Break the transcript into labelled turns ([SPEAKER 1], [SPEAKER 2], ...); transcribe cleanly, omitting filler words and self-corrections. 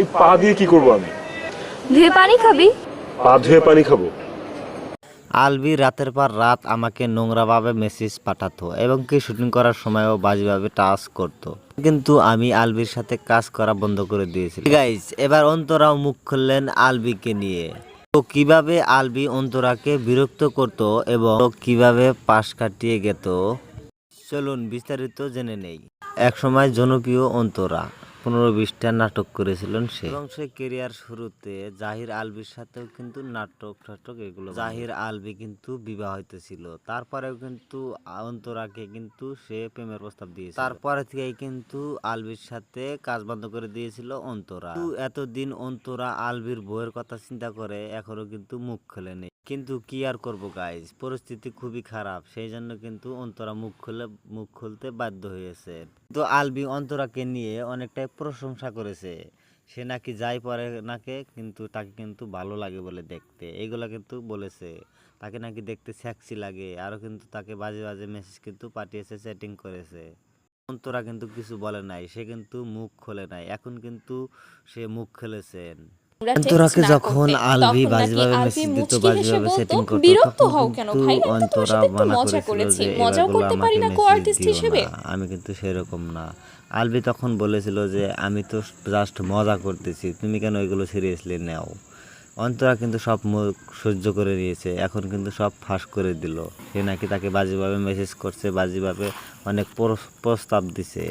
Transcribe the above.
[SPEAKER 1] এই পা দিয়ে কি করব আমি?
[SPEAKER 2] ধুয়ে পানি খাবি?
[SPEAKER 1] পা ধুয়ে পানি খাবো?
[SPEAKER 3] আলবি রাতের পর রাত আমাকে নোংরাভাবে মেসেজ পাঠাতো এবং কি শুটিং করার সময়ও বাজেভাবে টাচ করতো, কিন্তু আমি আলবির সাথে কাজ করা বন্ধ করে দিয়েছি। গাইস, এবার অন্তরাও মুখ খুললেন আলবিকে নিয়ে। তো কিভাবে আলবি অন্তরাকে বিরক্ত করত এবং কিভাবে পাশ কাটিয়ে গেত, চলুন বিস্তারিত জেনে নেই। একসময় জনপ্রিয় অন্তরা 15-20টা নাটক করেছিলেন সে, এবং সে কেরিয়ার শুরুতে জাহির আলবির সাথেও কিন্তু নাটক এগুলো। জাহির আলবি কিন্তু বিবাহিত ছিল, তারপরেও কিন্তু অন্তরাকে কিন্তু সে প্রেমের প্রস্তাব দিয়েছিল। তারপরে থেকেই কিন্তু আলবির সাথে কাজ বন্ধ করে দিয়েছিল অন্তরা। এতদিন অন্তরা আলবির বউয়ের কথা চিন্তা করে এখনো কিন্তু মুখ খোলেনি। কিন্তু কি আর করবো গাইজ, পরিস্থিতি খুবই খারাপ, সেই জন্য কিন্তু অন্তরা মুখ খুলতে বাধ্য হয়েছে। তো আলবি অন্তরাকে নিয়ে অনেকটাই প্রশংসা করেছে, সে নাকি যাই পরে নাকি কিন্তু তাকে কিন্তু ভালো লাগে বলে দেখতে, এইগুলা কিন্তু বলেছে। তাকে নাকি দেখতে সেক্সি লাগে, আরও কিন্তু তাকে বাজে বাজে মেসেজ কিন্তু পাঠিয়েছে, চ্যাটিং করেছে। অন্তরা কিন্তু কিছু বলে নাই, সে কিন্তু মুখ খোলে নাই, এখন কিন্তু সে মুখ খুলেছেন। অন্তরাকে যখন আলবি বাজেভাবে মেসেজ দিত, বাজেভাবে সেটিং করতো,
[SPEAKER 2] বিরক্ত
[SPEAKER 3] তখন
[SPEAKER 2] হও কেন
[SPEAKER 3] কিন্তু
[SPEAKER 2] ভাই? আমি তো তোমার
[SPEAKER 3] অন্তরা
[SPEAKER 2] সাথে একটু
[SPEAKER 3] মানা
[SPEAKER 2] মজা
[SPEAKER 3] করেছিল
[SPEAKER 2] করেছি,
[SPEAKER 3] যে
[SPEAKER 2] মজাও
[SPEAKER 3] এগুলো
[SPEAKER 2] করতে
[SPEAKER 3] আমাকে
[SPEAKER 2] পারি না কো
[SPEAKER 3] মেসেজ
[SPEAKER 2] আর্টিস্ট
[SPEAKER 3] দিও
[SPEAKER 2] হিসেবে?
[SPEAKER 3] না, আমি কিন্তু সেরকম না। আলবি তখন বলেছিল যে আমি তো জাস্ট মজা করতেছি, তুমি কেন এগুলো সিরিয়াসলি নাও। অন্তরা কিন্তু সব মুখ সহ্য করে নিয়েছে, এখন কিন্তু সব ফাঁস করে দিল। সে নাকি তাকে বাজেভাবে মেসেজ করছে, বাজেভাবে অনেক প্রস্তাব দিছে।